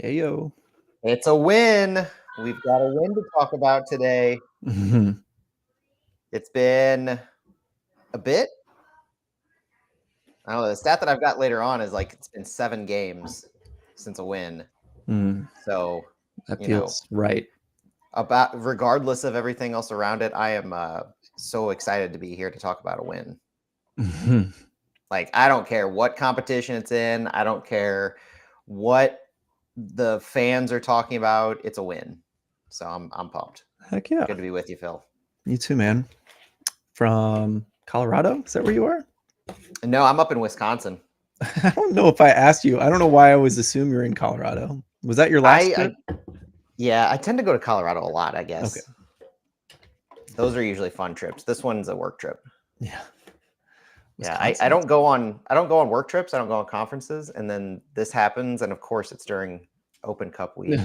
Hey, yo. It's a win. We've got a win to talk about today. Mhm. It's been a bit. I don't know. The stat that I've got later on is like it's been 7 games since a win. Mm, So, that you know, feels right. about regardless of everything else around it, I am so excited to be here to talk about a win. Mhm. Like, I don't care what competition it's in. I don't care what the fans are talking about. It's a win. So I'm pumped. Heck yeah. Good to be with you, Phil. You too, man. From Colorado? Is that where you are? No, I'm up in Wisconsin. I don't know if I asked you. I don't know why I always assume you're in Colorado. Was that your last trip? Yeah, I tend to go to Colorado a lot, I Okay. guess. Those are usually fun trips. This one's a work trip. Yeah. Yeah, I don't go on work trips. I don't go on conferences, and then this happens, and of course it's during Open Cup week.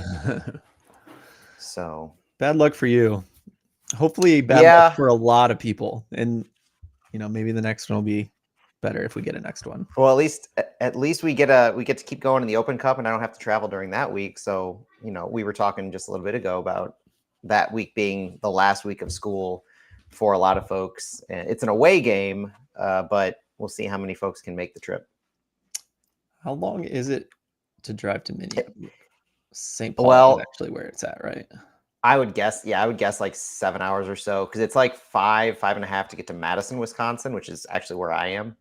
So bad luck for you. Hopefully bad luck yeah. for a lot of people. And maybe the next one will be better if we get a next one. Well, at least we get to keep going in the Open Cup, and I don't have to travel during that week. So we were talking just a little bit ago about that week being the last week of school for a lot of folks. And it's an away game, but we'll see how many folks can make the trip. How long is it to drive to Minneapolis? St. Paul is Well, actually where it's at, right? I would guess like 7 hours or so, because it's like 5.5 to get to Madison, Wisconsin, which is actually where I am.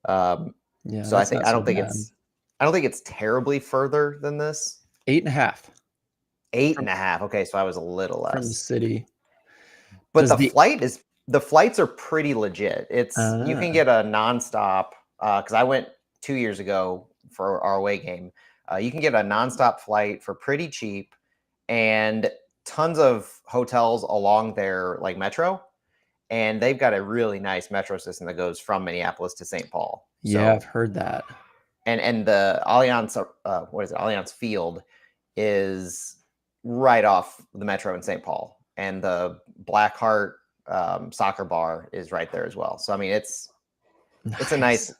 Yeah, So that's not I so don't think bad. it's terribly further than this. 8.5 Eight from and a half. Okay, so I was a little from the less. city. But Does the the flights are pretty legit. You can get a nonstop, because I went 2 years ago for our away game. You can get a nonstop flight for pretty cheap, and tons of hotels along their like metro, and they've got a really nice metro system that goes from Minneapolis to St. Paul. Yeah, I've So heard that. and the Allianz what is it? Allianz Field is right off the metro in St. Paul, and the Blackheart soccer bar is right there as well. So I mean, it's a nice. Nice.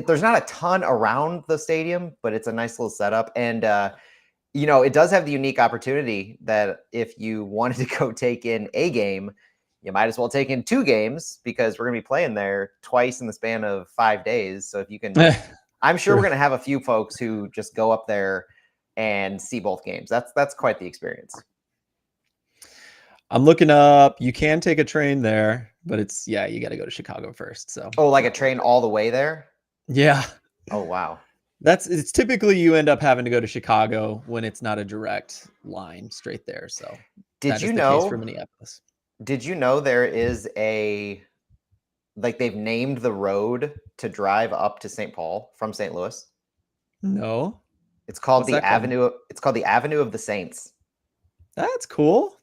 There's not a ton around the stadium, but it's a nice little setup, and it does have the unique opportunity that if you wanted to go take in a game, you might as well take in 2 games, because we're going to be playing there twice in the span of 5 days. So if you can, I'm sure True. we're going to have a few folks who just go up there and see both games. That's quite the experience. I'm looking up. You can take a train there, but you got to go to Chicago first. So Oh, like a not worth train it. all the way there? Yeah, Oh, wow. it's typically you end up having to go to Chicago when it's not a direct line straight there. So Did that is you the case for know? Minneapolis. Did you know there is they've named the road to drive up to St. Paul from St. Louis? No, It's called what's the that called? Avenue. It's called the Avenue of the Saints. That's cool.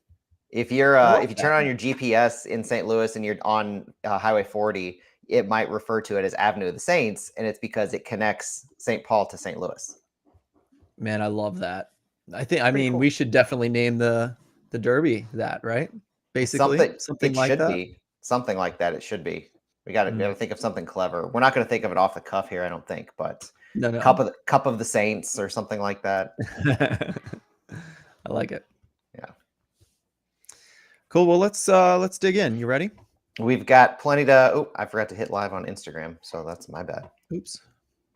If I if love you turn that. on your GPS in St. Louis and you're on Highway 40, it might refer to it as Avenue of the Saints, and it's because it connects St. Paul to St. Louis. Man, I love that. I Pretty mean, cool. we should definitely name the Derby that, right? Basically, Something something it like should that. be something like that. It should be. We got to think of something clever. We're not going to think of it off the cuff here, I don't think, but No. Cup of the Saints or something like that. I like it. Yeah. Cool. Well, let's dig in. You ready? We've got plenty to. Oh, I forgot to hit live on Instagram, so that's my bad. Oops.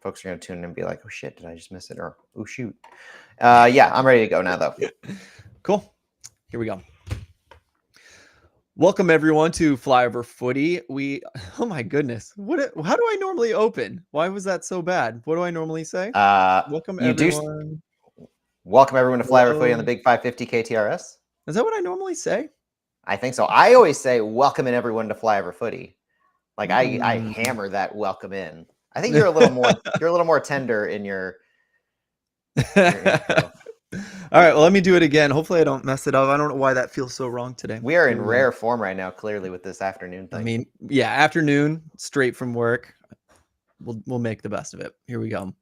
Folks are going to tune in and be like, "Oh shit, did I just miss it?" Or "Oh shoot." Yeah, I'm ready to go now, though. Cool. Here we go. Welcome everyone to Flyover Footy. Oh my goodness, how do I normally open? Why was that so bad? What do I normally say? Welcome You do. everyone. Welcome everyone to Flyover Footy on the Hello. Big 550 KTRS. Is that what I normally say? I think so. I always say welcome in everyone to Flyover Footy. Like I Mm. hammer that welcome in. I think you're a little more tender in your intro. All right, well, let me do it again. Hopefully I don't mess it up. I don't know why that feels so wrong today. We are Here in we go. rare form right now, clearly, with this afternoon I thing. mean, yeah, afternoon, straight from work. We'll make the best of it. Here we go.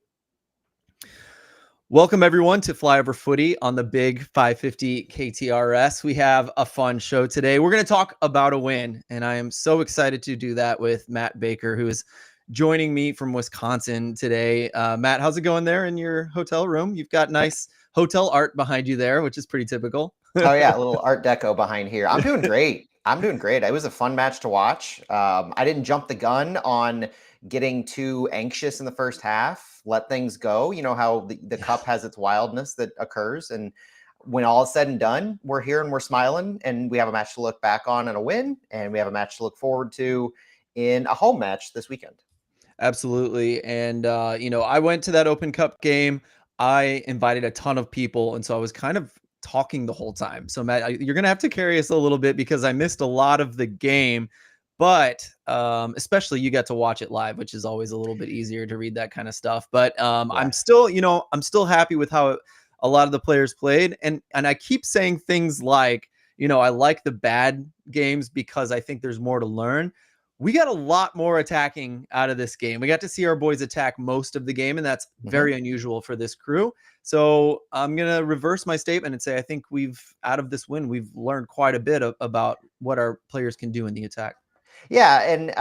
Welcome everyone to Flyover Footy on the Big 550 KTRS. We have a fun show today. We're going to talk about a win, and I am so excited to do that with Matt Baker, who is joining me from Wisconsin today. Matt, how's it going there in your hotel room? You've got nice hotel art behind you there, which is pretty typical. Oh yeah, a little Art Deco behind here. I'm doing great. I'm doing great. It was a fun match to watch. I didn't jump the gun on getting too anxious in the first half. Let things go. You know how the Yeah. cup has its wildness that occurs, and when all is said and done, we're here and we're smiling, and we have a match to look back on and a win, and we have a match to look forward to in a home match this weekend. Absolutely. And, I went to that Open Cup game. I invited a ton of people. And so I was kind of talking the whole time. So, Matt, you're going to have to carry us a little bit because I missed a lot of the game. But especially you got to watch it live, which is always a little bit easier to read that kind of stuff. But Yeah. I'm still happy with how a lot of the players played. And I keep saying things like, I like the bad games because I think there's more to learn. We got a lot more attacking out of this game. We got to see our boys attack most of the game, and that's Mhm. very unusual for this crew. So I'm going to reverse my statement and say I think out of this win, we've learned quite a bit about what our players can do in the attack. Yeah, and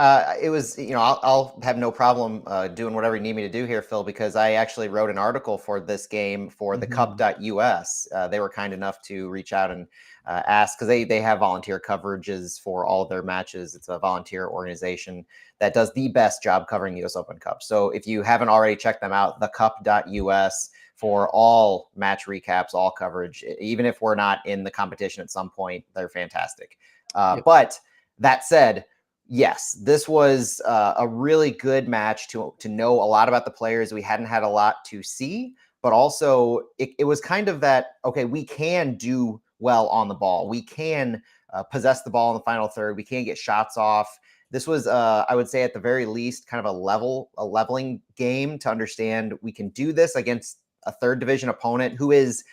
it was, I'll have no problem doing whatever you need me to do here, Phil, because I actually wrote an article for this game for the Mhm. cup.us. They were kind enough to reach out and ask, because they have volunteer coverages for all of their matches. It's a volunteer organization that does the best job covering the US Open Cup. So if you haven't already checked them out, the cup.us for all match recaps, all coverage, even if we're not in the competition at some point, they're fantastic. Yep. But that said, yes, this was a really good match to know a lot about the players. We hadn't had a lot to see, but also it was kind of that, okay, we can do well on the ball. We can possess the ball in the final third. We can get shots off. This was, I would say, at the very least, kind of a leveling game to understand we can do this against a third division opponent who is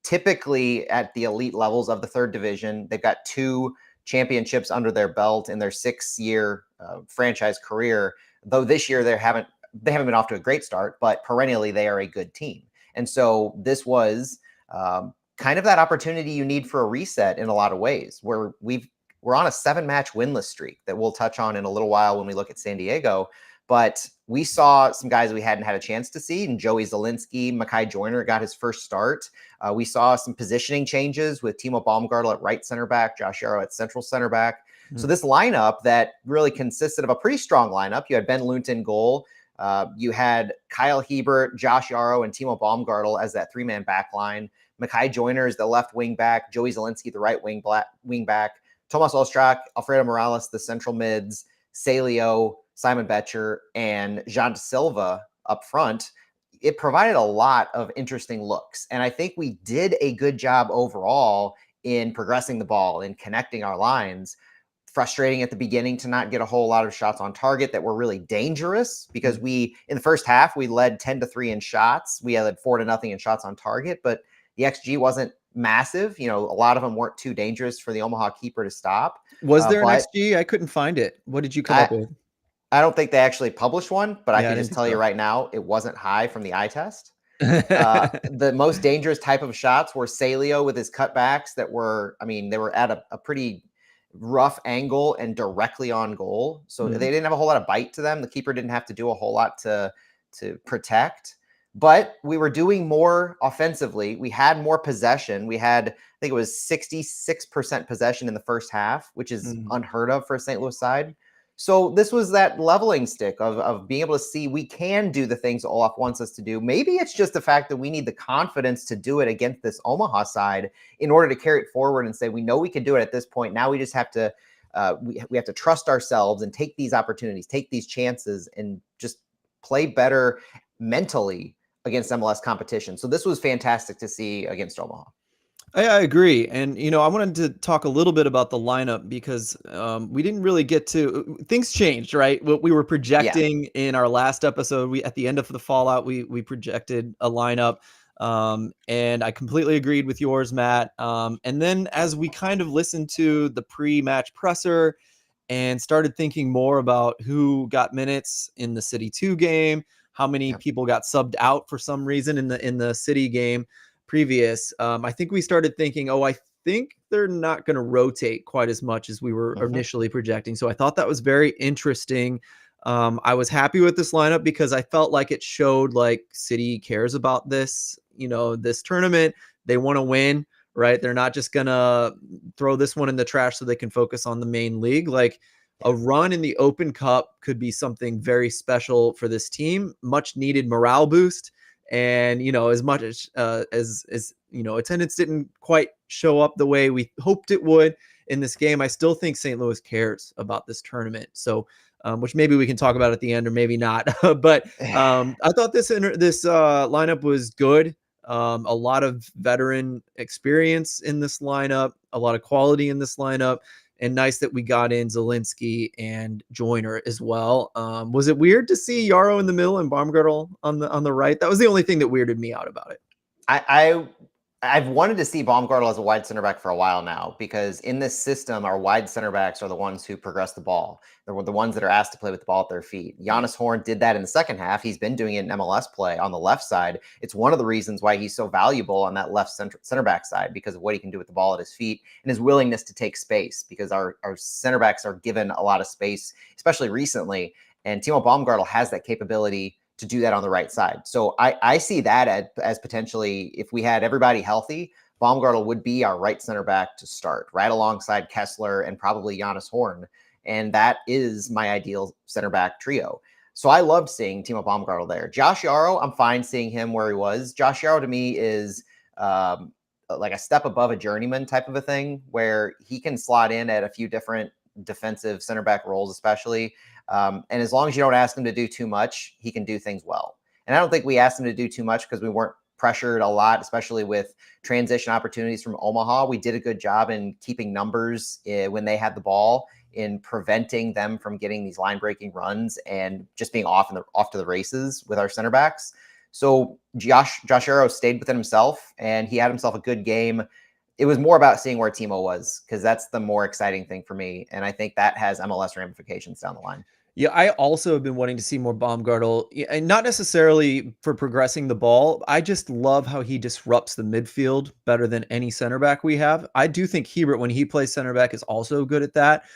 typically at the elite levels of the third division. They've got two championships under their belt in their 6-year franchise career. Though this year they haven't been off to a great start, but perennially they are a good team. And so this was kind of that opportunity you need for a reset in a lot of ways, where we're on a 7-match winless streak that we'll touch on in a little while when we look at San Diego. But we saw some guys we hadn't had a chance to see, and Joey Zielinski, Mekhi Joyner got his first start. We saw some positioning changes with Timo Baumgartel at right center back, Josh Yarrow at central center back. So Mhm. this lineup that really consisted of a pretty strong lineup. You had Ben Lundt in goal. You had Kyle Hebert, Josh Yarrow, and Timo Baumgartel as that 3-man back line. Mekhi Joyner is the left wing back. Joey Zielinski, the right wing back. Tomas Ostrak, Alfredo Morales, the central mids. Salio, Simon Betcher, and Jean de Silva up front. It provided a lot of interesting looks. And I think we did a good job overall in progressing the ball and connecting our lines. Frustrating at the beginning to not get a whole lot of shots on target that were really dangerous, because Mhm. we, in the first half, we led 10-3 in shots. We had 4-0 in shots on target, but the XG wasn't massive. A lot of them weren't too dangerous for the Omaha keeper to stop. Was there an But XG? I couldn't find it. What did you come I, up with? I don't think they actually published one, but I Yeah, could I didn't just think tell you so. right now, it wasn't high from the eye test. The most dangerous type of shots were Salio with his cutbacks that were, I mean, they were at a pretty rough angle and directly on goal. So they Mhm. didn't have a whole lot of bite to them. The keeper didn't have to do a whole lot to protect. But we were doing more offensively. We had more possession. We had, I think it was 66% possession in the first half, which is Mhm. unheard of for a St. Louis side. So this was that leveling stick of being able to see we can do the things Olaf wants us to do. Maybe it's just the fact that we need the confidence to do it against this Omaha side in order to carry it forward and say, we know we can do it at this point. Now we just have to, we have to trust ourselves and take these opportunities, take these chances, and just play better mentally against MLS competition. So this was fantastic to see against Omaha. I agree. And, I wanted to talk a little bit about the lineup because we didn't really get to things changed, right? What we were Yeah. projecting in our last episode, we at the end of the Fallout, we projected a lineup. And I completely agreed with yours, Matt. And then as we kind of listened to the pre-match presser and started thinking more about who got minutes in the City 2 game, how many Yeah. people got subbed out for some reason in the City game previous, I think we started thinking, oh, I think they're not going to rotate quite as much as we were Mhm. initially projecting. So I thought that was very interesting. I was happy with this lineup because I felt like it showed like City cares about this. this tournament. They want to win, right? They're not just gonna throw this one in the trash so they can focus on the main league. Like a run in the Open Cup could be something very special for this team, much needed morale boost. And as much as attendance didn't quite show up the way we hoped it would in this game, I still think St. Louis cares about this tournament. So, which maybe we can talk about at the end or maybe not. But I thought this lineup was good. A lot of veteran experience in this lineup, a lot of quality in this lineup, and nice that we got in Zielinski and Joyner as well. Was it weird to see Yarrow in the middle and Baumgartel on the right? That was the only thing that weirded me out about it. I've wanted to see Baumgartel as a wide center back for a while now, because in this system, our wide center backs are the ones who progress the ball. They're the ones that are asked to play with the ball at their feet. Giannis Horn did that in the second half. He's been doing it in MLS play on the left side. It's one of the reasons why he's so valuable on that left center back side, because of what he can do with the ball at his feet and his willingness to take space, because our center backs are given a lot of space, especially recently. And Timo Baumgartel has that capability to do that on the right side. So I see that as potentially, if we had everybody healthy, Baumgartel would be our right center back to start, right alongside Kessler and probably Giannis Horn. And that is my ideal center back trio. So I loved seeing Timo Baumgartel there. Josh Yarrow, I'm fine seeing him where he was. Josh Yarrow to me is like a step above a journeyman type of a thing, where he can slot in at a few different defensive center back roles, especially. And as long as you don't ask him to do too much, he can do things well. And I don't think we asked him to do too much because we weren't pressured a lot, especially with transition opportunities from Omaha. We did a good job in keeping numbers when they had the ball, in preventing them from getting these line breaking runs and just being off to the races with our center backs. So Josh Yarrow stayed within himself, and he had himself a good game. It was more about seeing where Timo was, because that's the more exciting thing for me. And I think that has MLS ramifications down the line. Yeah, I also have been wanting to see more Baumgartel, and not necessarily for progressing the ball. I just love how he disrupts the midfield better than any center back we have. I do think Hebert, when he plays center back, is also good at that.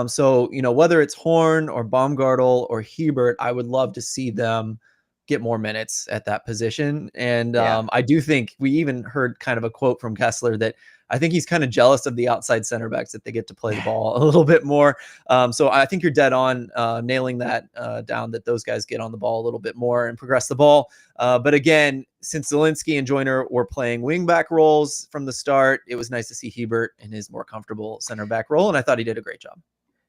So, whether it's Horn or Baumgartel or Hebert, I would love to see them get more minutes at that position. And I do think we even heard kind of a quote from Kessler that I think he's kind of jealous of the outside center backs that they get to play the ball a little bit more. So I think you're dead on nailing that down, that those guys get on the ball a little bit more and progress the ball. But again, since Zielinski and Joyner were playing wingback roles from the start, it was nice to see Hebert in his more comfortable center back role. And I thought he did a great job.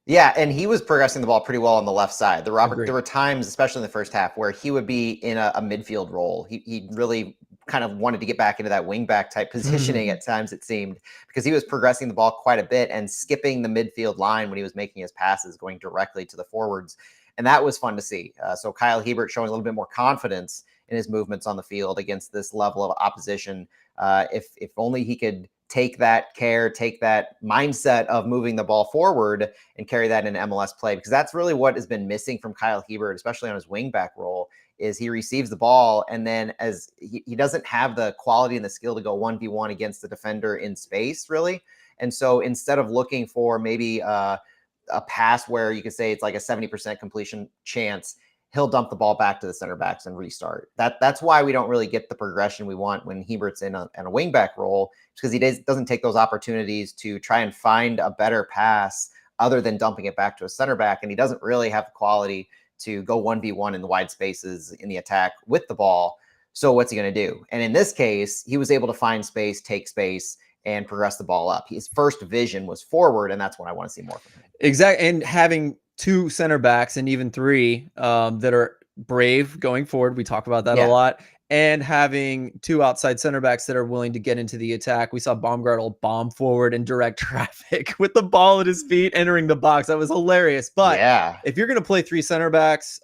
Yeah, and he was progressing the ball pretty well on the left side. There were times, especially in the first half, where he would be in a midfield role. He really kind of wanted to get back into that wingback type positioning at times, it seemed, because he was progressing the ball quite a bit and skipping the midfield line when he was making his passes, going directly to the forwards. And that was fun to see. So Kyle Hebert showing a little bit more confidence in his movements on the field against this level of opposition. If only he could take that care, take that mindset of moving the ball forward and carry that in MLS play, because that's really what has been missing from Kyle Hebert, especially on his wingback role, is he receives the ball, and then as he doesn't have the quality and the skill to go 1v1 against the defender in space, really. And so instead of looking for maybe a pass where you could say it's like a 70% completion chance, he'll dump the ball back to the center backs and restart. That's why we don't really get the progression we want when Hebert's in a wingback role, because he doesn't take those opportunities to try and find a better pass other than dumping it back to a center back. And he doesn't really have the quality to go 1v1 in the wide spaces in the attack with the ball. So what's he going to do? And in this case, he was able to find space, take space, and progress the ball up. His first vision was forward, and that's what I want to see more from him. Exactly. And having two center backs and even three that are brave going forward. We talk about that a lot. And having two outside center backs that are willing to get into the attack. We saw Baumgartel bomb forward in direct traffic with the ball at his feet entering the box. That was hilarious. But if you're going to play three center backs,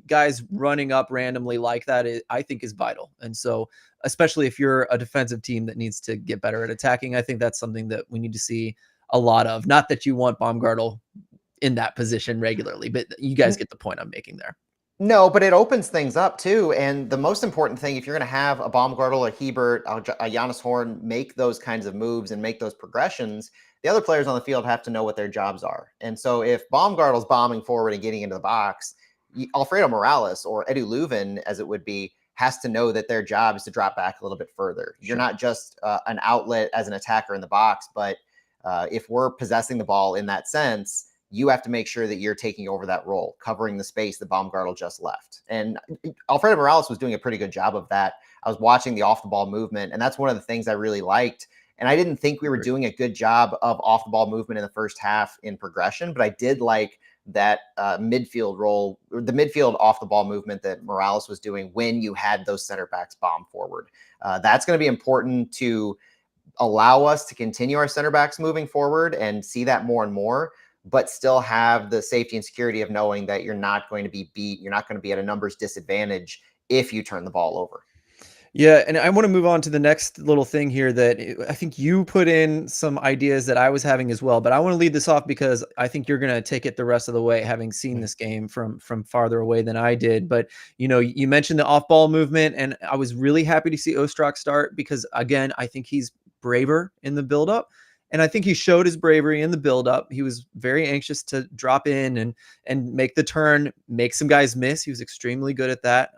guys running up randomly like that, I think is vital. And so, especially if you're a defensive team that needs to get better at attacking, I think that's something that we need to see a lot of. Not that you want Baumgartel in that position regularly, but you guys get the point I'm making there. No, but it opens things up too. And the most important thing, if you're going to have a Baumgartel, a Hebert, a Giannis Horn make those kinds of moves and make those progressions, the other players on the field have to know what their jobs are. And so if Baumgartel's bombing forward and getting into the box, Alfredo Morales or Edu Leuven, as it would be, has to know that their job is to drop back a little bit further. You're Sure. not just an outlet as an attacker in the box, but if we're possessing the ball in that sense, you have to make sure that you're taking over that role, covering the space that Baumgartel just left. And Alfredo Morales was doing a pretty good job of that. I was watching the off the ball movement, and that's one of the things I really liked. And I didn't think we were doing a good job of off the ball movement in the first half in progression, but I did like that midfield role, or the midfield off the ball movement that Morales was doing when you had those center backs bomb forward. That's going to be important to allow us to continue our center backs moving forward and see that more and more, but still have the safety and security of knowing that you're not going to be beat. You're not going to be at a numbers disadvantage if you turn the ball over. Yeah, and I want to move on to the next little thing here that I think you put in some ideas that I was having as well, but I want to lead this off because I think you're going to take it the rest of the way, having seen this game from farther away than I did. But you mentioned the off-ball movement, and I was really happy to see Ostrak start because, again, I think he's braver in the buildup. And I think he showed his bravery in the buildup. He was very anxious to drop in and make the turn, make some guys miss. He was extremely good at that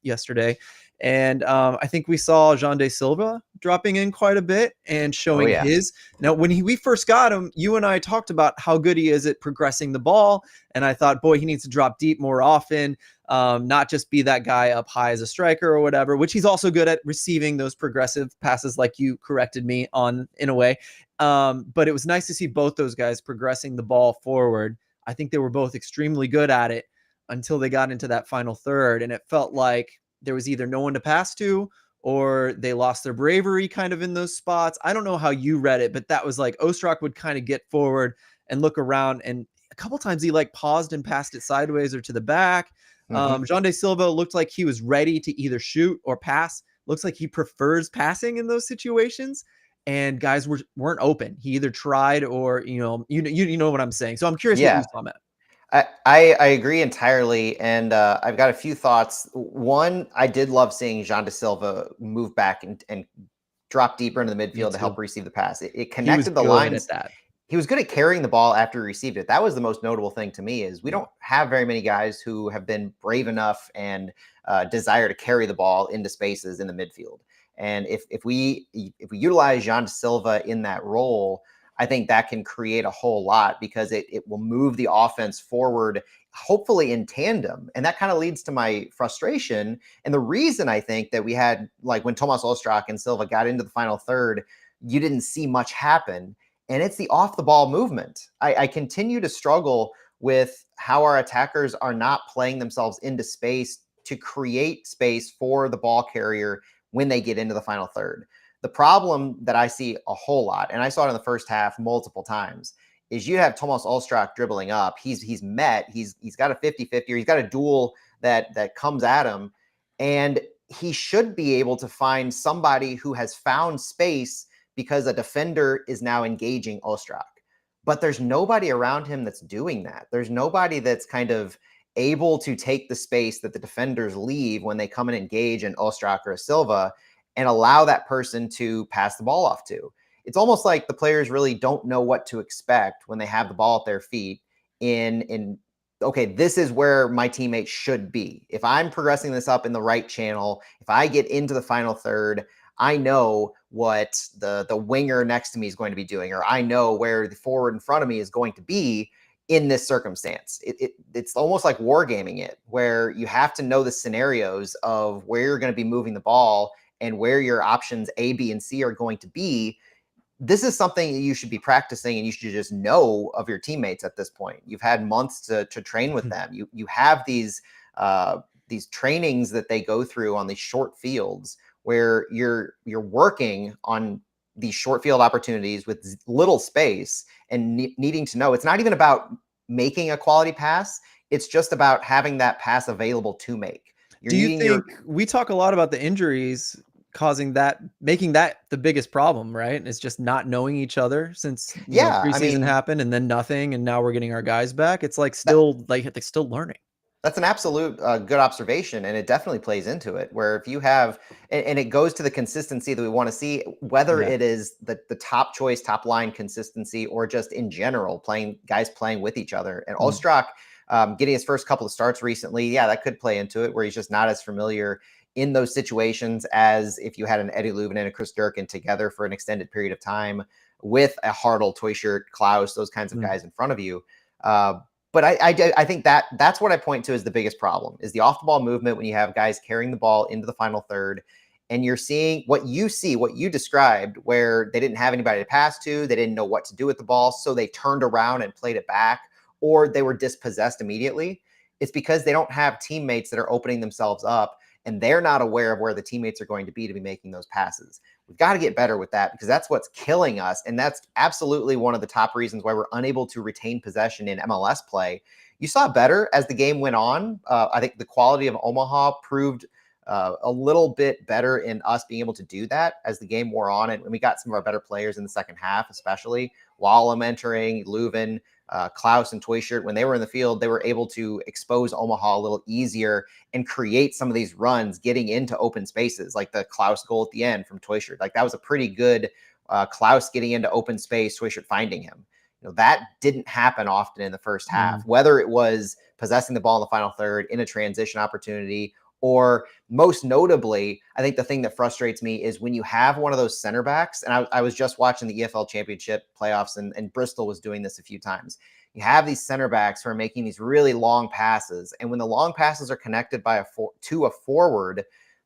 yesterday. And I think we saw Jean de Silva dropping in quite a bit and Oh showing yeah. his. Now, when we first got him, you and I talked about how good he is at progressing the ball. And I thought, boy, he needs to drop deep more often, not just be that guy up high as a striker or whatever, which he's also good at receiving those progressive passes like you corrected me on in a way. But it was nice to see both those guys progressing the ball forward. I think they were both extremely good at it until they got into that final third. And it felt like there was either no one to pass to or they lost their bravery kind of in those spots. I don't know how you read it, but that was like Ostrak would kind of get forward and look around. And a couple times he like paused and passed it sideways or to the back. Mm-hmm. Jean de Silva looked like he was ready to either shoot or pass. Looks like he prefers passing in those situations. And guys weren't open. He either tried or you know what I'm saying. So I'm curious what you Yeah. saw, Matt. I agree entirely, and I've got a few thoughts. One, I did love seeing Jean de Silva move back and drop deeper into the Me midfield to help too. receive the pass. It He was connected the good at lines. that. He was good at carrying the ball after he received it. That was the most notable thing to me is we Yeah. don't have very many guys who have been brave enough and desire to carry the ball into spaces in the midfield. And if we utilize Jean Silva in that role, I think that can create a whole lot because it will move the offense forward, hopefully in tandem. And that kind of leads to my frustration. And the reason I think that we had, like when Tomas Ostrak and Silva got into the final third, you didn't see much happen. And it's the off the ball movement. I continue to struggle with how our attackers are not playing themselves into space to create space for the ball carrier when they get into the final third. The problem that I see a whole lot, and I saw it in the first half multiple times, is you have Tomas Ostrak dribbling up. He's got a 50-50, or he's got a duel that comes at him, and he should be able to find somebody who has found space because a defender is now engaging Ostrak. But there's nobody around him that's doing that. There's nobody that's kind of able to take the space that the defenders leave when they come and engage an Ostrak or a Silva and allow that person to pass the ball off to. It's almost like the players really don't know what to expect when they have the ball at their feet in okay, this is where my teammates should be. If I'm progressing this up in the right channel, if I get into the final third, I know what the winger next to me is going to be doing, or I know where the forward in front of me is going to be in this circumstance. It's almost like wargaming it, where you have to know the scenarios of where you're going to be moving the ball and where your options A, B, and C are going to be. This is something that you should be practicing and you should just know of your teammates at this point. You've had months to train with them. You have these trainings that they go through on these short fields where you're working on these short field opportunities with little space and needing to know. It's not even about making a quality pass. It's just about having that pass available to make. You're Do you needing your think we talk a lot about the injuries making that the biggest problem, right? It's just not knowing each other since, yeah. I preseason mean, happened and then nothing, and now we're getting our guys back. It's like that, they're still learning. That's an absolute good observation, and it definitely plays into it. Where if you have, and it goes to the consistency that we want to see, whether Yeah. it is the top choice, top line consistency, or just in general guys playing with each other. And Ostrak getting his first couple of starts recently, yeah, that could play into it, where he's just not as familiar in those situations as if you had an Eddie Leuven and a Chris Durkin together for an extended period of time with a Hartle, Toyshirt, Klaus, those kinds of guys in front of you. But I think that's what I point to as the biggest problem is the off the ball movement when you have guys carrying the ball into the final third and you're seeing what you described, where they didn't have anybody to pass to, they didn't know what to do with the ball, so they turned around and played it back, or they were dispossessed immediately. It's because they don't have teammates that are opening themselves up and they're not aware of where the teammates are going to be making those passes. We've got to get better with that because that's what's killing us. And that's absolutely one of the top reasons why we're unable to retain possession in MLS play. You saw better as the game went on. I think the quality of Omaha proved a little bit better in us being able to do that as the game wore on. And we got some of our better players in the second half, especially Wallem entering, Leuven, Klaus and Toyshirt, when they were in the field, they were able to expose Omaha a little easier and create some of these runs getting into open spaces, like the Klaus goal at the end from Toyshirt. Like that was a pretty good Klaus getting into open space, Toyshirt finding him. That didn't happen often in the first half, whether it was possessing the ball in the final third in a transition opportunity, or most notably, I think the thing that frustrates me is when you have one of those center backs, and I was just watching the EFL Championship playoffs, and Bristol was doing this a few times. You have these center backs who are making these really long passes, and when the long passes are connected to a forward,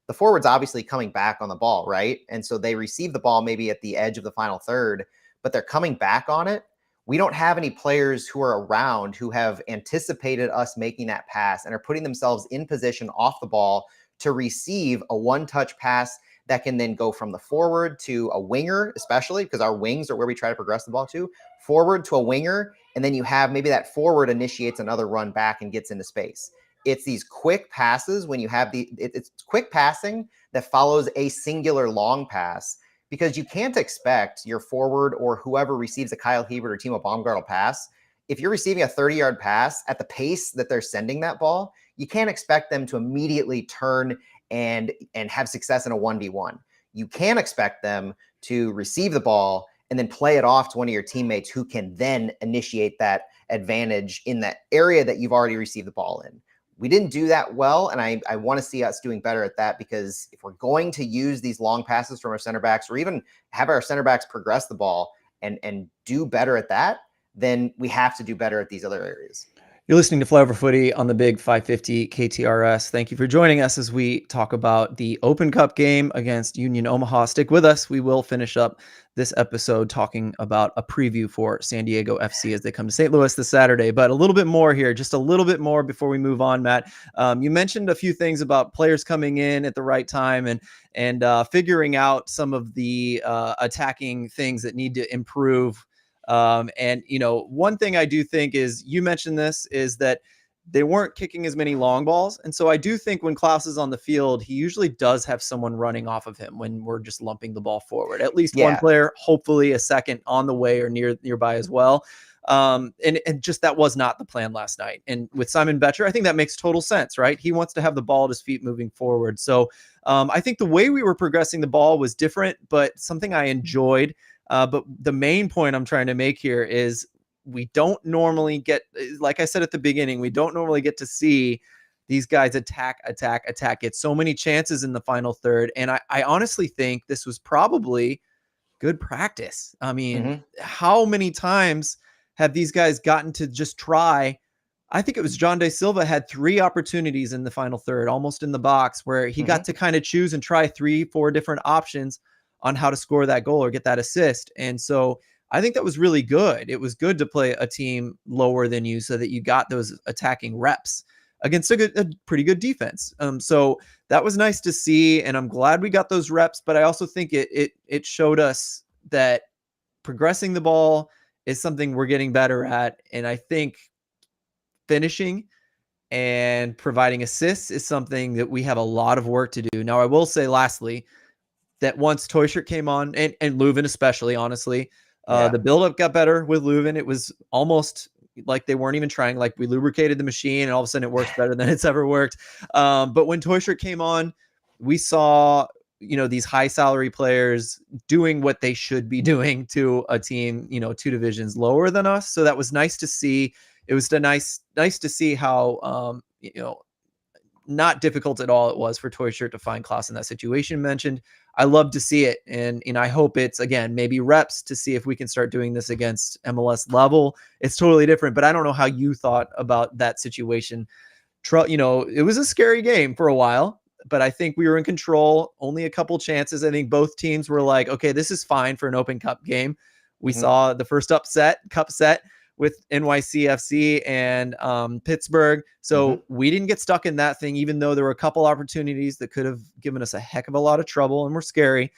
the forward's obviously coming back on the ball, right? And so they receive the ball maybe at the edge of the final third, but they're coming back on it. We don't have any players who are around who have anticipated us making that pass and are putting themselves in position off the ball to receive a one-touch pass that can then go from the forward to a winger, especially because our wings are where we try to progress the ball to, forward to a winger, and then you have maybe that forward initiates another run back and gets into space. It's these quick passes when you have it's quick passing that follows a singular long pass, because you can't expect your forward or whoever receives a Kyle Hebert or Timo Baumgartel pass. If you're receiving a 30-yard pass at the pace that they're sending that ball, you can't expect them to immediately turn and have success in a 1v1. You can expect them to receive the ball and then play it off to one of your teammates who can then initiate that advantage in that area that you've already received the ball in. We didn't do that well, and I want to see us doing better at that, because if we're going to use these long passes from our center backs, or even have our center backs progress the ball and do better at that, then we have to do better at these other areas. You're listening to Flyover Footy on the Big 550 KTRS. Thank you for joining us as we talk about the Open Cup game against Union Omaha. Stick with us. We will finish up this episode talking about a preview for San Diego FC as they come to St. Louis this Saturday. But a little bit more here, just a little bit more before we move on, Matt. You mentioned a few things about players coming in at the right time and figuring out some of the attacking things that need to improve. And, one thing I do think is, you mentioned this, is that they weren't kicking as many long balls. And so I do think when Klaus is on the field, he usually does have someone running off of him when we're just lumping the ball forward. At least one player, hopefully a second on the way or nearby as well. And just that was not the plan last night. And with Simon Betcher, I think that makes total sense, right? He wants to have the ball at his feet moving forward. So I think the way we were progressing the ball was different, but something I enjoyed. But the main point I'm trying to make here is we don't normally get, like I said at the beginning, we don't normally get to see these guys attack, get so many chances in the final third. And I honestly think this was probably good practice. I mean, how many times have these guys gotten to just try? I think it was John De Silva had 3 opportunities in the final third, almost in the box, where he got to kind of choose and try 3-4 different options on how to score that goal or get that assist. And so I think that was really good. It was good to play a team lower than you so that you got those attacking reps against a pretty good defense. So that was nice to see, and I'm glad we got those reps, but I also think it showed us that progressing the ball is something we're getting better at. And I think finishing and providing assists is something that we have a lot of work to do. Now, I will say lastly, that once Toyshirt came on, and Leuven especially, honestly, the buildup got better with Leuven. It was almost like they weren't even trying. Like, we lubricated the machine, and all of a sudden it works better than it's ever worked. But when Toyshirt came on, we saw these high salary players doing what they should be doing to a team 2 divisions lower than us. So that was nice to see. It was nice to see how not difficult at all it was for Toy Shirt to find Klaus in that situation you mentioned. I love to see it. And I hope it's, again, maybe reps to see if we can start doing this against MLS level. It's totally different, but I don't know how you thought about that situation. It was a scary game for a while, but I think we were in control. Only a couple chances. I think both teams were like, okay, this is fine for an Open Cup game. We saw the first cup set with NYCFC and Pittsburgh. So we didn't get stuck in that thing, even though there were a couple opportunities that could have given us a heck of a lot of trouble and were scary.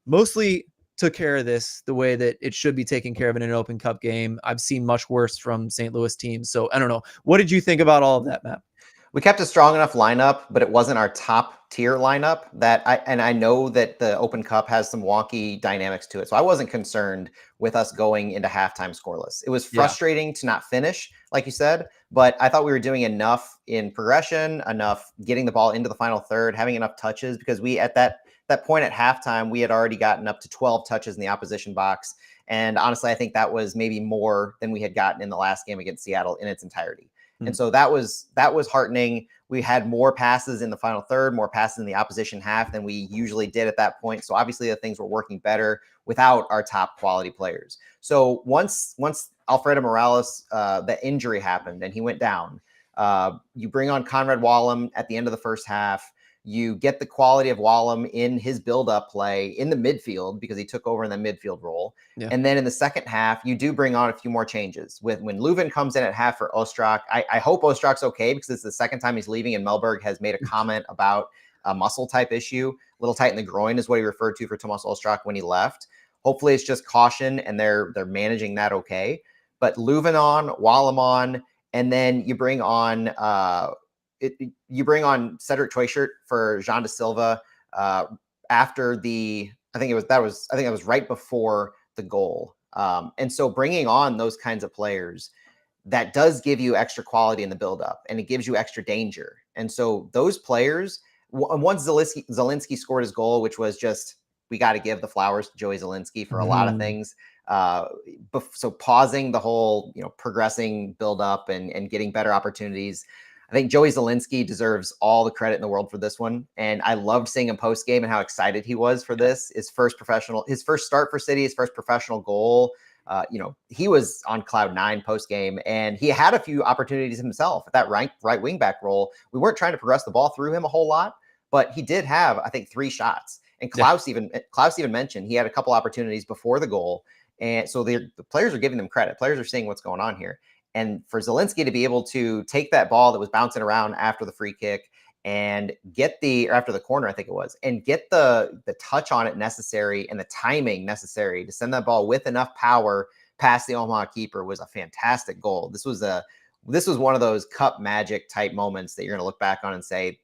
Mostly took care of this the way that it should be taken care of in an Open Cup game. I've seen much worse from St. Louis teams. So I don't know. What did you think about all of that, Matt? We kept a strong enough lineup, but it wasn't our top tier lineup I know that the Open Cup has some wonky dynamics to it. So I wasn't concerned with us going into halftime scoreless. It was frustrating to not finish, like you said, but I thought we were doing enough in progression, enough getting the ball into the final third, having enough touches, because we, at that point at halftime, we had already gotten up to 12 touches in the opposition box. And honestly, I think that was maybe more than we had gotten in the last game against Seattle in its entirety. And so that was heartening. We had more passes in the final third, more passes in the opposition half than we usually did at that point. So obviously the things were working better without our top quality players. So once Alfredo Morales, the injury happened and he went down, you bring on Conrad Wallem at the end of the first half. You get the quality of Wallem in his build-up play in the midfield because he took over in the midfield role. Yeah. And then in the second half, you do bring on a few more changes. When Leuven comes in at half for Ostrak, I hope Ostrak's okay because it's the second time he's leaving, and Melberg has made a comment about a muscle type issue. A little tight in the groin is what he referred to for Tomas Ostrak when he left. Hopefully it's just caution and they're managing that okay. But Leuven on, Wallem on, and then you bring on you bring on Cedric Toyshirt for Jean de Silva after I think that was right before the goal. And so bringing on those kinds of players, that does give you extra quality in the buildup and it gives you extra danger. And so those players, once Zielinski scored his goal, which was just, we got to give the flowers to Joey Zielinski for a lot of things. So pausing the whole, progressing buildup and getting better opportunities. I think Joey Zielinski deserves all the credit in the world for this one. And I loved seeing him post game and how excited he was for this. His first start for City, his first professional goal. He was on cloud 9 post game, and he had a few opportunities himself at that right wing back role. We weren't trying to progress the ball through him a whole lot, but he did have, I think, 3 shots. And Klaus even mentioned he had a couple opportunities before the goal. And so the players are giving them credit. Players are seeing what's going on here. And for Zielinski to be able to take that ball that was bouncing around after the free kick and after the corner, I think it was, and get the touch on it necessary and the timing necessary to send that ball with enough power past the Omaha keeper was a fantastic goal. This was one of those cup magic type moments that you're going to look back on and say,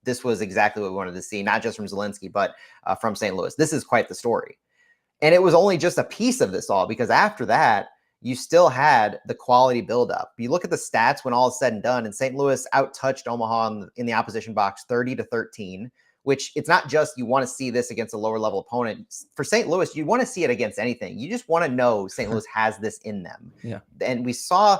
this was exactly what we wanted to see, not just from Zielinski, but from St. Louis. This is quite the story. And it was only just a piece of this all, because after that, you still had the quality buildup. You look at the stats when all is said and done, and St. Louis out-touched Omaha in the opposition box 30-13, which it's not just you want to see this against a lower level opponent. For St. Louis, you want to see it against anything. You just want to know St. Louis has this in them. Yeah. And we saw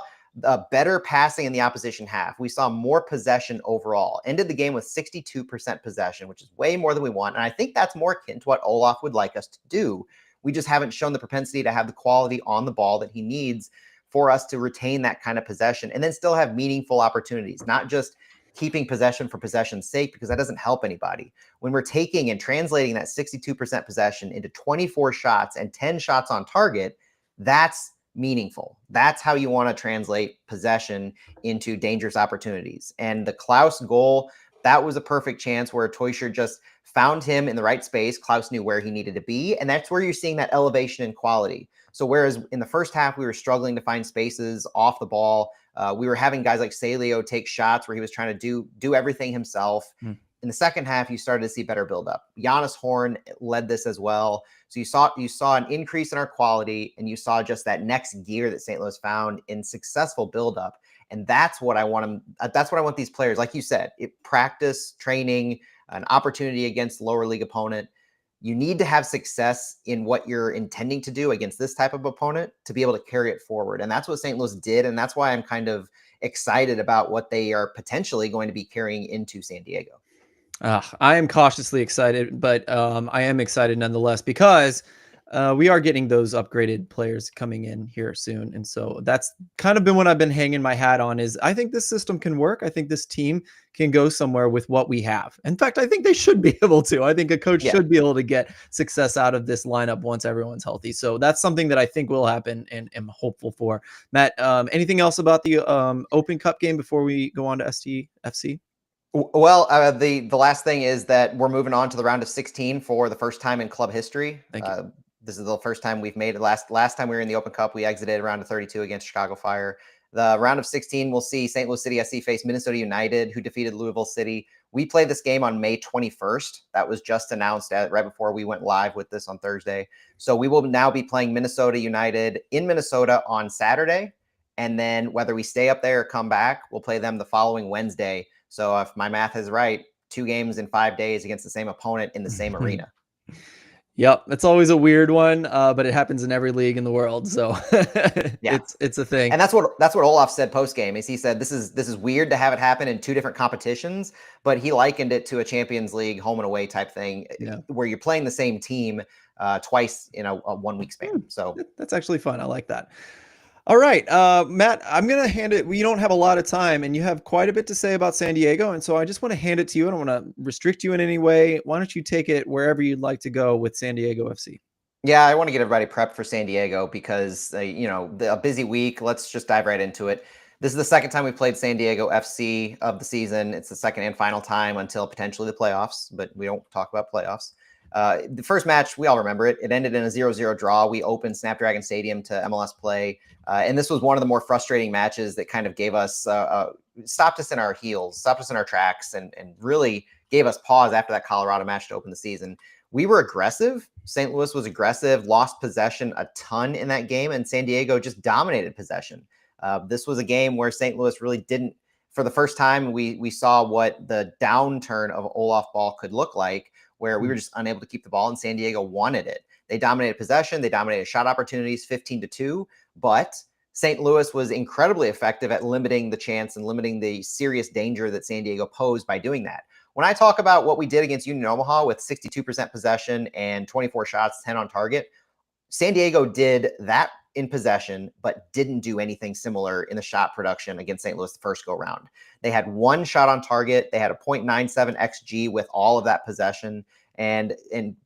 better passing in the opposition half. We saw more possession overall. Ended the game with 62% possession, which is way more than we want. And I think that's more akin to what Olaf would like us to do. We just haven't shown the propensity to have the quality on the ball that he needs for us to retain that kind of possession and then still have meaningful opportunities, not just keeping possession for possession's sake, because that doesn't help anybody. When we're taking and translating that 62% possession into 24 shots and 10 shots on target, that's meaningful. That's how you want to translate possession into dangerous opportunities. And the Klaus goal, that was a perfect chance where Toysher just found him in the right space. Klaus knew where he needed to be. And that's where you're seeing that elevation in quality. So whereas in the first half, we were struggling to find spaces off the ball, we were having guys like Salio take shots where he was trying to do everything himself. In the second half, you started to see better buildup. Giannis Horn led this as well. So you saw an increase in our quality, and you saw just that next gear that St. Louis found in successful buildup. And that's what I want these players, like you said, practice, training, an opportunity against lower league opponent. you need to have success in what you're intending to do against this type of opponent to be able to carry it forward. And that's what St. Louis did. And that's why I'm kind of excited about what they are potentially going to be carrying into San Diego. I am cautiously excited, but I am excited nonetheless because we are getting those upgraded players coming in here soon, and so that's kind of been what I've been hanging my hat on. Is I think this system can work. I think this team can go somewhere with what we have. In fact, I think they should be able to. I think a coach Yeah. should be able to get success out of this lineup once everyone's healthy. So that's something that I think will happen, and am hopeful for. Matt, anything else about the Open Cup game before we go on to STFC? Well, the last thing is that we're moving on to the round of 16 for the first time in club history. Thank you. This is the first time we've made it. Last time we were in the Open Cup, we exited round of 32 against Chicago Fire. The round of 16, we'll see St. Louis City SC face Minnesota United, who defeated Louisville City. We played this game on May 21st. That was just announced right before we went live with this on Thursday. So we will now be playing Minnesota United in Minnesota on Saturday. And then whether we stay up there or come back, we'll play them the following Wednesday. So if my math is right, 2 games in 5 days against the same opponent in the same arena. Yep, it's always a weird one, but it happens in every league in the world, so Yeah. it's a thing. And that's what Olaf said post game. Is he said this is weird to have it happen in 2 different competitions, but he likened it to a Champions League home and away type thing, where you're playing the same team twice in a 1 week span. So that's actually fun. I like that. All right, Matt, I'm going to hand it. We don't have a lot of time, and you have quite a bit to say about San Diego, and so I just want to hand it to you. I don't want to restrict you in any way. Why don't you take it wherever you'd like to go with San Diego FC? Yeah, I want to get everybody prepped for San Diego because, a busy week. Let's just dive right into it. This is the second time we've played San Diego FC of the season. It's the second and final time until potentially the playoffs, but we don't talk about playoffs. The first match, we all remember it. It ended in a 0-0 draw. We opened Snapdragon Stadium to MLS play. And this was one of the more frustrating matches that kind of gave us, stopped us in our heels, stopped us in our tracks, and really gave us pause after that Colorado match to open the season. We were aggressive. St. Louis was aggressive, lost possession a ton in that game, and San Diego just dominated possession. This was a game where St. Louis really didn't, for the first time, we saw what the downturn of Olaf ball could look like, where we were just unable to keep the ball, and San Diego wanted it. They dominated possession. They dominated shot opportunities 15-2, but St. Louis was incredibly effective at limiting the chance and limiting the serious danger that San Diego posed by doing that. When I talk about what we did against Union Omaha with 62% possession and 24 shots, 10 on target, San Diego did that in possession, but didn't do anything similar in the shot production against St. Louis the first go round. They had 1 shot on target. They had a 0.97 XG with all of that possession. And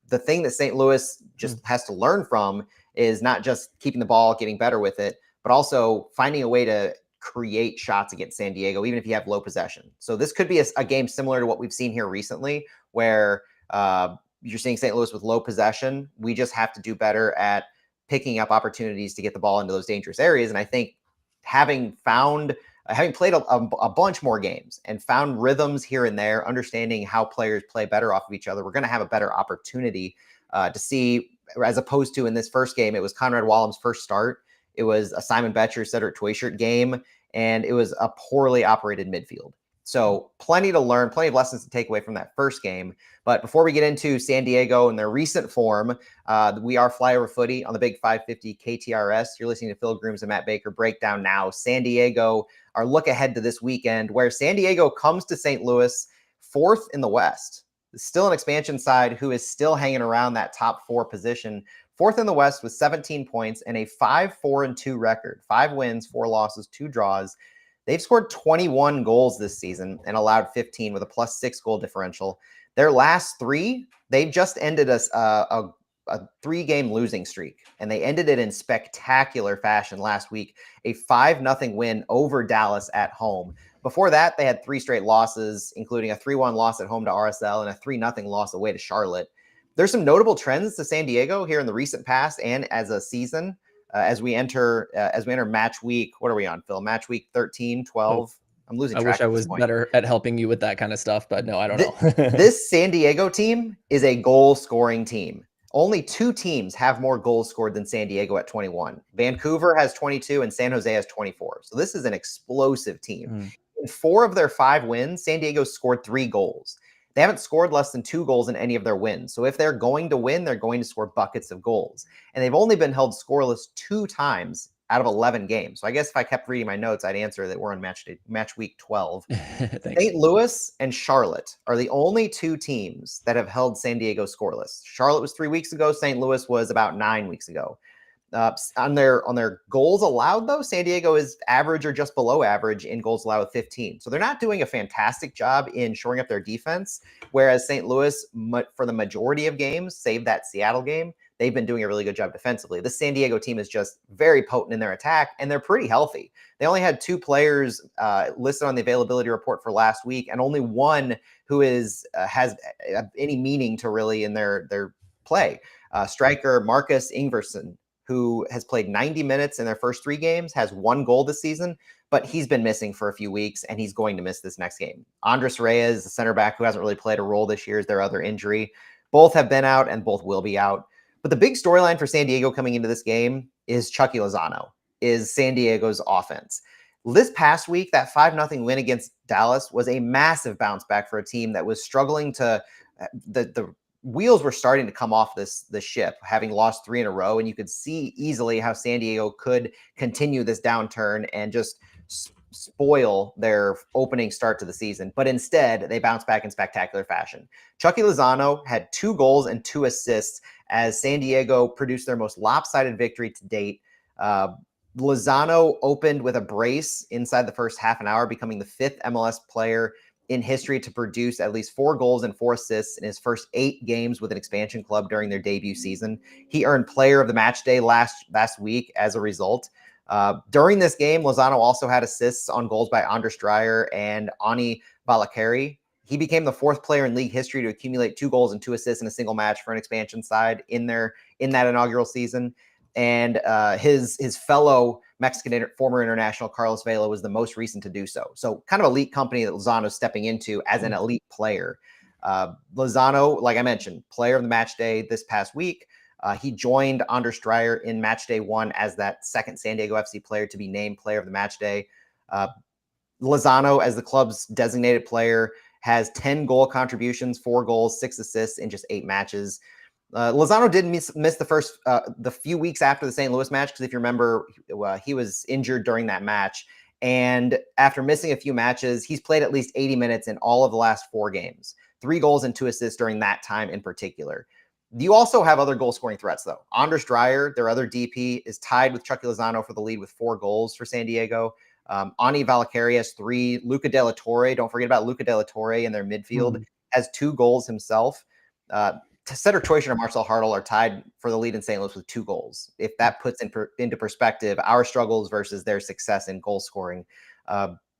the thing that St. Louis just has to learn from is not just keeping the ball, getting better with it, but also finding a way to create shots against San Diego, even if you have low possession. So this could be a game similar to what we've seen here recently, where you're seeing St. Louis with low possession. We just have to do better at picking up opportunities to get the ball into those dangerous areas. And I think having played a bunch more games and found rhythms here and there, understanding how players play better off of each other, we're going to have a better opportunity to see, as opposed to in this first game, it was Conrad Wallem's first start. It was a Simon Betcher, Cedric Twayshert game, and it was a poorly operated midfield. So plenty to learn, plenty of lessons to take away from that first game. But before we get into San Diego and their recent form, we are Flyover Footy on the Big 550 KTRS. You're listening to Phil Grooms and Matt Baker breakdown now. San Diego, our look ahead to this weekend, where San Diego comes to St. Louis 4th in the West. Still an expansion side who is still hanging around that top 4 position. 4th in the West with 17 points and a 5-4-2 record. 5 wins, 4 losses, 2 draws. They've scored 21 goals this season and allowed 15 with a +6 goal differential. Their last 3, they've just ended a 3-game losing streak, and they ended it in spectacular fashion last week. A 5-0 win over Dallas at home. Before that, they had 3 straight losses, including a 3-1 loss at home to RSL and a 3-0 loss away to Charlotte. There's some notable trends to San Diego here in the recent past and as a season. As we enter match week, what are we on, Phil? Match week 13, 12. I'm losing track. I wish I was better at helping you with that kind of stuff, but no, I don't know. This San Diego team is a goal-scoring team. Only 2 teams have more goals scored than San Diego at 21. Vancouver has 22 and San Jose has 24. So this is an explosive team. In 4 of their 5 wins, San Diego scored 3 goals. They haven't scored less than 2 goals in any of their wins. So if they're going to win, they're going to score buckets of goals. And they've only been held scoreless 2 times out of 11 games. So I guess if I kept reading my notes, I'd answer that we're on match week 12. Thanks. St. Louis and Charlotte are the only 2 teams that have held San Diego scoreless. Charlotte was 3 weeks ago. St. Louis was about 9 weeks ago. On their goals allowed, though, San Diego is average or just below average in goals allowed with 15. So they're not doing a fantastic job in shoring up their defense, whereas St. Louis, for the majority of games, save that Seattle game, they've been doing a really good job defensively. The San Diego team is just very potent in their attack, and they're pretty healthy. They only had 2 players listed on the availability report for last week, and only one who has any meaning to really in their play. Striker Marcus Ingvarsson, who has played 90 minutes in their first 3 games, has 1 goal this season, but he's been missing for a few weeks, and he's going to miss this next game. Andres Reyes, the center back who hasn't really played a role this year, is their other injury. Both have been out, and both will be out. But the big storyline for San Diego coming into this game is Chucky Lozano, is San Diego's offense. This past week, that 5-0 win against Dallas was a massive bounce back for a team that was struggling to the wheels were starting to come off the ship, having lost 3 in a row, and you could see easily how San Diego could continue this downturn and just spoil their opening start to the season. But instead, they bounced back in spectacular fashion. Chucky Lozano had 2 goals and 2 assists as San Diego produced their most lopsided victory to date. Lozano opened with a brace inside the first half an hour, becoming the 5th MLS player in history to produce at least 4 goals and 4 assists in his first 8 games with an expansion club during their debut season. He earned player of the match day last week as a result. During this game, Lozano also had assists on goals by Andres Dreyer and Ani Valakari. He became the 4th player in league history to accumulate 2 goals and 2 assists in a single match for an expansion side in that inaugural season. And his fellow Mexican former international Carlos Vela was the most recent to do so. So kind of elite company that Lozano's stepping into as an elite player. Lozano, like I mentioned, player of the match day this past week. He joined Andres Dreyer in match day 1 as that second San Diego FC player to be named player of the match day. Lozano, as the club's designated player, has 10 goal contributions, 4 goals, 6 assists in just 8 matches. Lozano did miss the few weeks after the St. Louis match, because if you remember, he was injured during that match. And after missing a few matches, he's played at least 80 minutes in all of the last 4 games, 3 goals and 2 assists during that time in particular. You also have other goal scoring threats, though. Andres Dreyer, their other DP, is tied with Chucky Lozano for the lead with 4 goals for San Diego. Ani Valakari has 3. Luca De La Torre, don't forget about Luca De La Torre in their midfield, has 2 goals himself. Cedric Troisier and Marcel Hartl are tied for the lead in St. Louis with 2 goals. If that puts into perspective our struggles versus their success in goal scoring,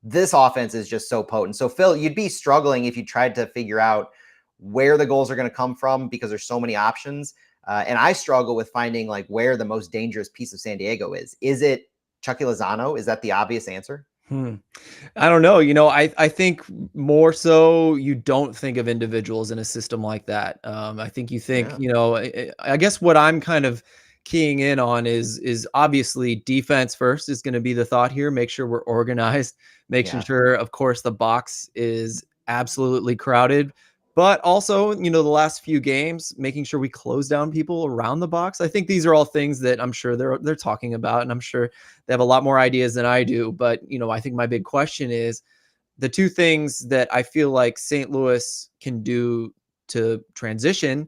this offense is just so potent. So, Phil, you'd be struggling if you tried to figure out where the goals are going to come from because there's so many options. And I struggle with finding like where the most dangerous piece of San Diego is. Is it Chucky Lozano? Is that the obvious answer? I don't know. I think more so you don't think of individuals in a system like that. I think you think, Yeah. I guess what I'm kind of keying in on is obviously defense first is going to be the thought here. Make sure we're organized, making Yeah. sure, of course, the box is absolutely crowded. But also, the last few games, making sure we close down people around the box. I think these are all things that I'm sure they're talking about, and I'm sure they have a lot more ideas than I do. But, I think my big question is the 2 things that I feel like St. Louis can do to transition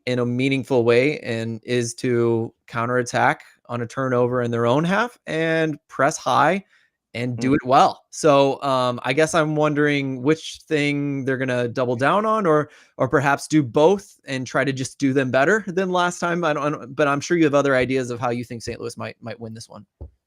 in a meaningful way and is to counterattack on a turnover in their own half and press high and do Hmm. it well. So I guess I'm wondering which thing they're gonna double down on, or perhaps do both and try to just do them better than last time. But I'm sure you have other ideas of how you think St. Louis might win this one.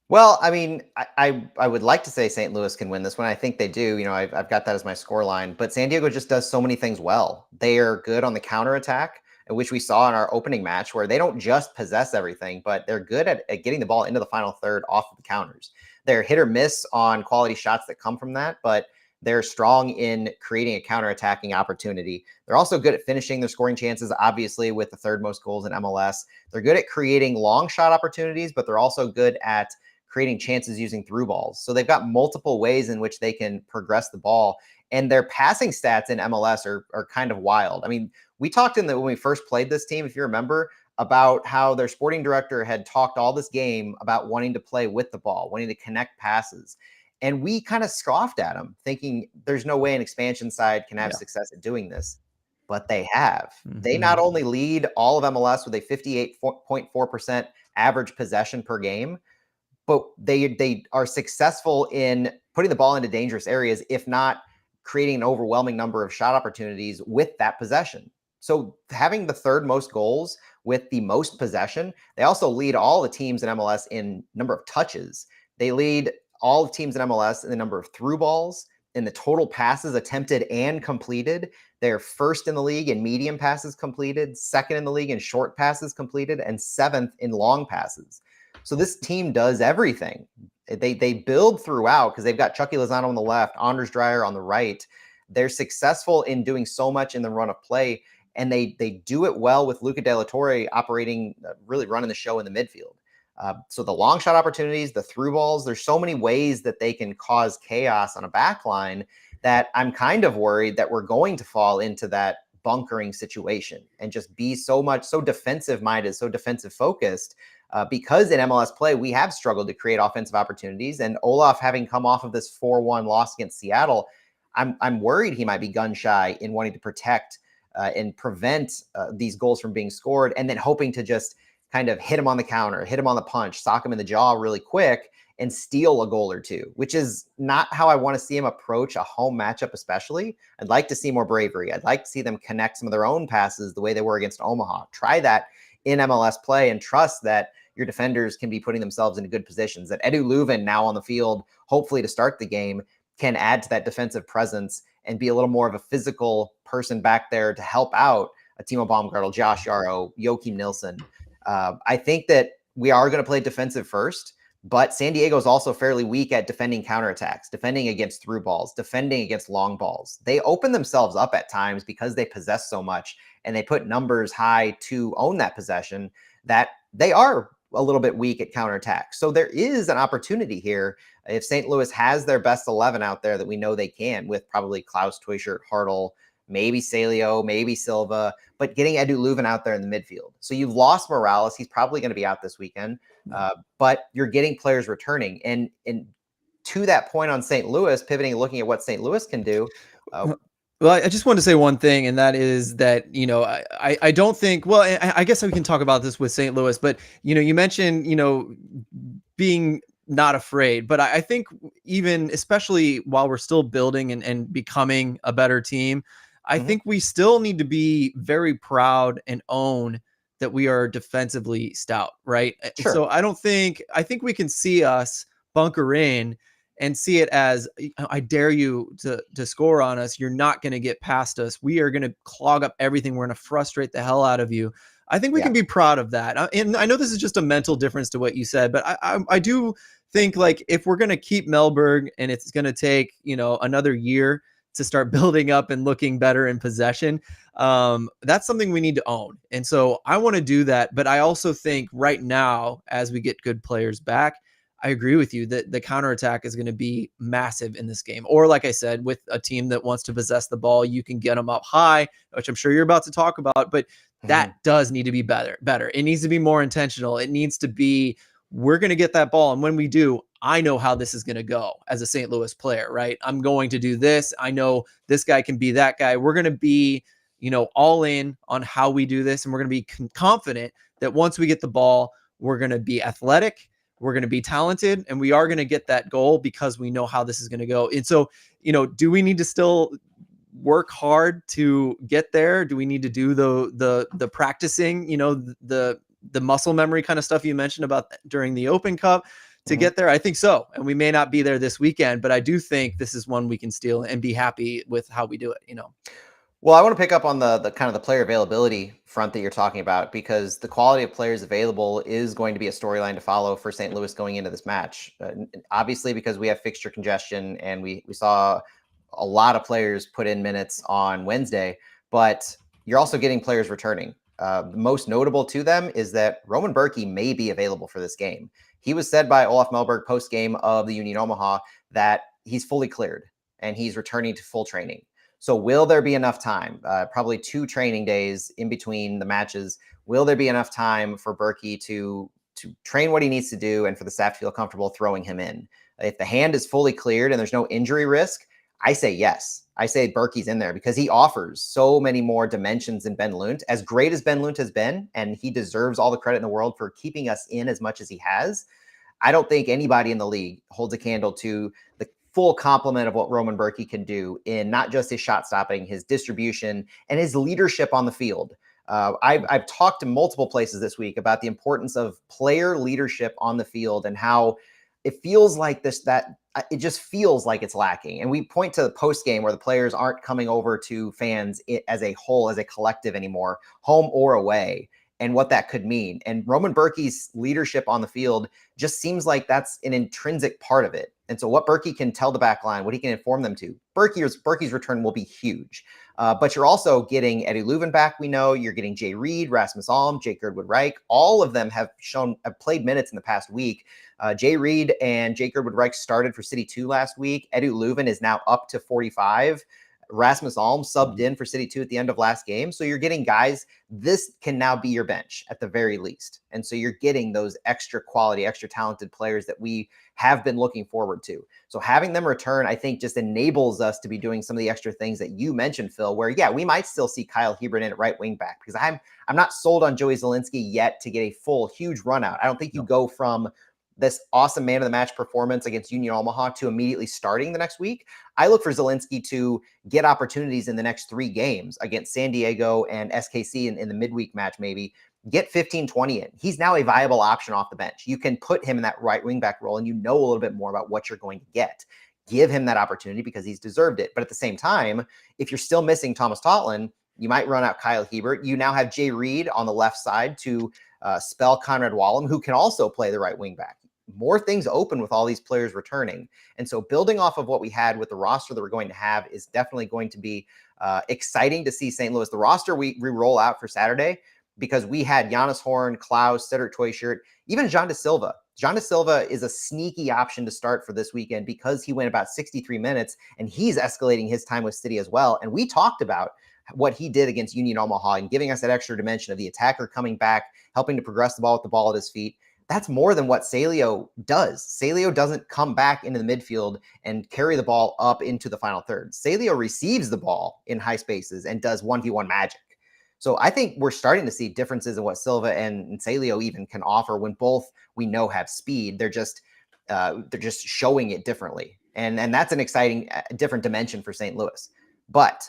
Well, I mean, I would like to say St. Louis can win this one. I think they do. I've got that as my score line. But San Diego just does so many things well. They are good on the counterattack, which we saw in our opening match, where they don't just possess everything, but they're good at getting the ball into the final third off of the counters. They're hit or miss on quality shots that come from that, but they're strong in creating a counterattacking opportunity. They're also good at finishing their scoring chances, obviously, with the 3rd most goals in MLS. They're good at creating long shot opportunities, but they're also good at creating chances using through balls. So they've got multiple ways in which they can progress the ball. And their passing stats in MLS are kind of wild. I mean, we talked when we first played this team, if you remember, about how their sporting director had talked all this game about wanting to play with the ball, wanting to connect passes. And we kind of scoffed at him, thinking there's no way an expansion side can have success at doing this. But they have. They not only lead all of MLS with a 58.4% average possession per game, but they are successful in putting the ball into dangerous areas, if not creating an overwhelming number of shot opportunities with that possession. So having the third most goals with the most possession, they also lead all the teams in MLS in number of touches. They lead all the teams in MLS in the number of through balls, in the total passes attempted and completed. They're first in the league in medium passes completed, second in the league in short passes completed, and seventh in long passes. So this team does everything. They build throughout because they've got Chucky Lozano on the left, Anders Dreyer on the right. They're successful in doing so much in the run of play, and they do it well with Luca De La Torre operating, really running the show in the midfield. So the long shot opportunities, the through balls, there's so many ways that they can cause chaos on a back line that I'm kind of worried that we're going to fall into that bunkering situation and just be so defensive minded, so defensive focused. Because in MLS play, we have struggled to create offensive opportunities. And Olaf, having come off of this 4-1 loss against Seattle, I'm worried he might be gun shy in wanting to protect and prevent these goals from being scored, and then hoping to just kind of hit him on the counter, hit him on the punch, sock him in the jaw really quick, and steal a goal or two, which is not how I want to see him approach a home matchup, especially. I'd like to see more bravery. I'd like to see them connect some of their own passes the way they were against Omaha. Try that in MLS play and trust that your defenders can be putting themselves into good positions, that Edu Leuven now on the field, hopefully to start the game, can add to that defensive presence and be a little more of a physical person back there to help out a Timo Baumgartel, Josh Yarrow, Joachim Nilsson. I think that we are going to play defensive first, but San Diego is also fairly weak at defending counterattacks, defending against through balls, defending against long balls. They open themselves up at times because they possess so much and they put numbers high to own that possession, that they are a little bit weak at counterattack. So there is an opportunity here if St. Louis has their best 11 out there that we know they can, with probably Klaus, Teuscher, Hartl, maybe Salio, maybe Silva, but getting Edu Leuven out there in the midfield. So you've lost Morales. He's probably going to be out this weekend, but you're getting players returning. And to that point on St. Louis, pivoting and looking at what St. Louis can do. Well, I just want to say one thing, and that is that, I don't think, well, I guess we can talk about this with St. Louis, but, you mentioned, being not afraid, but I think even, especially while we're still building and becoming a better team, I think we still need to be very proud and own that we are defensively stout, right? Sure. So I think we can see us bunker in and see it as, I dare you to score on us. You're not going to get past us. We are going to clog up everything. We're going to frustrate the hell out of you. I think we can be proud of that. And I know this is just a mental difference to what you said, but I do think, like, if we're going to keep Mellberg and it's going to take, another year to start building up and looking better in possession, that's something we need to own. And so I want to do that. But I also think right now, as we get good players back, I agree with you that the counterattack is going to be massive in this game. Or, like I said, with a team that wants to possess the ball, you can get them up high, which I'm sure you're about to talk about, but that does need to be better. It needs to be more intentional. It needs to be, we're going to get that ball. And when we do, I know how this is going to go as a St. Louis player, right? I'm going to do this. I know this guy can be that guy. We're going to be, all in on how we do this. And we're going to be confident that once we get the ball, we're going to be athletic, we're going to be talented, and we are going to get that goal because we know how this is going to go. And so, do we need to still work hard to get there? Do we need to do the practicing, the muscle memory kind of stuff you mentioned about during the Open Cup to get there? I think so. And we may not be there this weekend, but I do think this is one we can steal and be happy with how we do it, Well, I want to pick up on the kind of the player availability front that you're talking about, because the quality of players available is going to be a storyline to follow for St. Louis going into this match. Obviously, because we have fixture congestion and we saw a lot of players put in minutes on Wednesday, but you're also getting players returning. most notable to them is that Roman Berkey may be available for this game. He was said by Olaf Melberg post-game of the Union Omaha that he's fully cleared and he's returning to full training. So will there be enough time? Probably 2 training days in between the matches. Will there be enough time for Berkey to train what he needs to do and for the staff to feel comfortable throwing him in? If the hand is fully cleared and there's no injury risk, I say yes. I say Berkey's in there because he offers so many more dimensions than Ben Lunt. As great as Ben Lunt has been, and he deserves all the credit in the world for keeping us in as much as he has, I don't think anybody in the league holds a candle to the full complement of what Roman Berkey can do in not just his shot stopping, his distribution, and his leadership on the field. I've talked to multiple places this week about the importance of player leadership on the field and how it feels like it just feels like it's lacking. And we point to the post game where the players aren't coming over to fans as a whole, as a collective anymore, home or away, and what that could mean. And Roman Berkey's leadership on the field just seems like that's an intrinsic part of it. And so what Berkey can tell the back line, what he can inform them to, Berkey's return will be huge. But you're also getting Eddie Leuven back, we know. You're getting Jay Reed, Rasmus Alm, Jake Girdwood Reich. All of them have played minutes in the past week. Jay Reed and Jake Girdwood Reich started for City 2 last week. Eddie Leuven is now up to 45. Rasmus Alm subbed in for City 2 at the end of last game. So you're getting guys, this can now be your bench at the very least. And so you're getting those extra quality, extra talented players that we have been looking forward to. So having them return, I think, just enables us to be doing some of the extra things that you mentioned, Phil, where, yeah, we might still see Kyle Hebert in at right wing back because I'm not sold on Joey Zielinski yet to get a full, huge run out. I don't think you go from this awesome man of the match performance against Union Omaha to immediately starting the next week. I look for Zielinski to get opportunities in the next 3 games against San Diego and SKC in the midweek match, maybe get 15, 20 in. He's now a viable option off the bench. You can put him in that right wing back role and you know a little bit more about what you're going to get. Give him that opportunity because he's deserved it. But at the same time, if you're still missing Thomas Totland, you might run out Kyle Hebert. You now have Jay Reed on the left side to spell Conrad Wallem, who can also play the right wing back. More things open with all these players returning. And so building off of what we had with the roster that we're going to have is definitely going to be exciting to see St. Louis. The roster we roll out for Saturday, because we had Giannis Horn, Klaus, Cedric Toyshirt, even John Da Silva. John Da Silva is a sneaky option to start for this weekend because he went about 63 minutes and he's escalating his time with City as well. And we talked about what he did against Union Omaha and giving us that extra dimension of the attacker coming back, helping to progress the ball with the ball at his feet. That's more than what Salio does. Salio doesn't come back into the midfield and carry the ball up into the final third. Salio receives the ball in high spaces and does 1v1 magic. So I think we're starting to see differences in what Silva and Salio even can offer when both we know have speed. They're just showing it differently. And that's an exciting, different dimension for St. Louis. But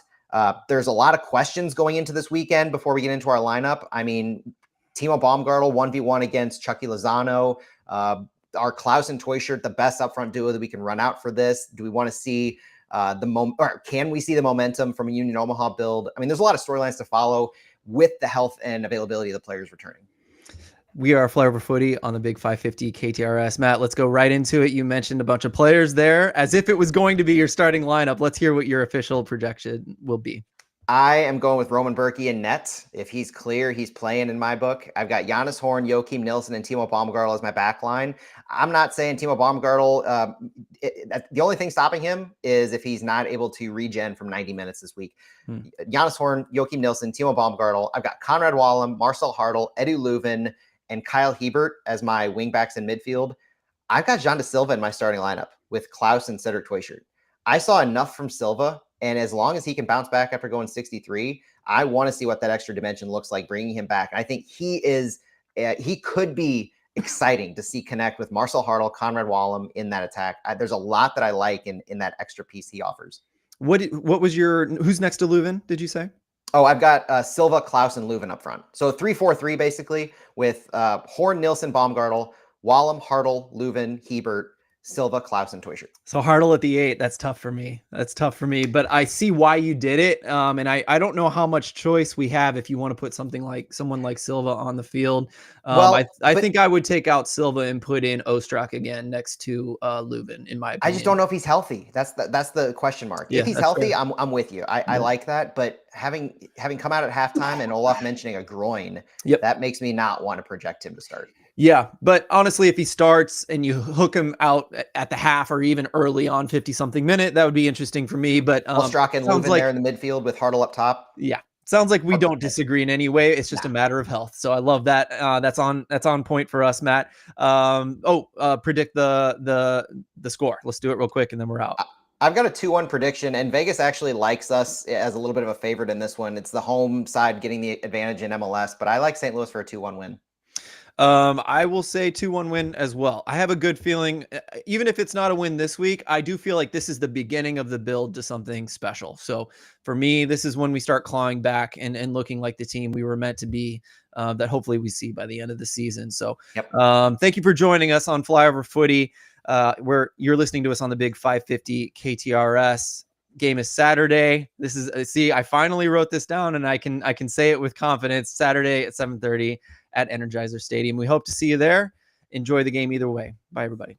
there's a lot of questions going into this weekend before we get into our lineup. I mean, Timo Baumgartel 1v1 against Chucky Lozano. Are Klaus and Toyshirt the best upfront duo that we can run out for this? Do we want to see or can we see the momentum from a Union Omaha build? I mean, there's a lot of storylines to follow with the health and availability of the players returning. We are Flyover Footy on the Big 550 KTRS. Matt, let's go right into it. You mentioned a bunch of players there as if it was going to be your starting lineup. Let's hear what your official projection will be. I am going with Roman Berkey in net. If he's clear, he's playing in my book. I've got Giannis Horn, Joachim Nilsson, and Timo Baumgartel as my back line. I'm not saying Timo Baumgartel, the only thing stopping him is if he's not able to regen from 90 minutes this week. Giannis Horn, Joachim Nilsson, Timo Baumgartel. I've got Conrad Wallem, Marcel Hartl, Eddie Leuven, and Kyle Hebert as my wingbacks in midfield. I've got John Da Silva in my starting lineup with Klaus and Cedric Toyshirt. I saw enough from Silva, and as long as he can bounce back after going 63, I want to see what that extra dimension looks like, bringing him back. And I think he could be exciting to see connect with Marcel Hartl, Conrad Wallem in that attack. There's a lot that I like in that extra piece he offers. What was who's next to Leuven, did you say? Oh, I've got Silva, Klaus, and Leuven up front. So 3-4-3 basically with Horn, Nilsson, Baumgartel, Wallem, Hartl, Leuven, Hebert, Silva, Klaus, and Toysher. So Hartle at the 8, that's tough for me. That's tough for me, but I see why you did it. And I don't know how much choice we have if you want to put someone like Silva on the field. Well, I but think I would take out Silva and put in Ostrak again next to Leuven, in my I just don't opinion. know if he's healthy. That's the question mark. If Yeah, he's that's fair. healthy, I'm with you. I Yeah. like that, but having come out at halftime and Olaf mentioning a groin, Yep. that makes me not want to project him to start. Yeah, but honestly, if he starts and you hook him out at the half or even early on 50 something minute, that would be interesting for me. But Ostrak and sounds Leuven like there in the midfield with Hartle up top. yeah, sounds like we don't Okay. disagree in any way. It's just a Nah. matter of health. So I love that. That's on point for us, Matt. Predict the score. Let's do it real quick and then we're out. I've got a 2-1 prediction, and Vegas actually likes us as a little bit of a favorite in this one. It's the home side getting the advantage in MLS, but I like St. Louis for a 2-1 win. I will say 2-1 win as well. I have a good feeling, even if it's not a win this week, I do feel like this is the beginning of the build to something special. So for me, this is when we start clawing back and looking like the team we were meant to be, that hopefully we see by the end of the season. So Yep. thank you for joining us on Flyover Footy, where you're listening to us on the big 550 KTRS. Game is Saturday. This is I finally wrote this down and I can say it with confidence. Saturday at 7:30 at Energizer Stadium. We hope to see you there. Enjoy the game either way. Bye, everybody.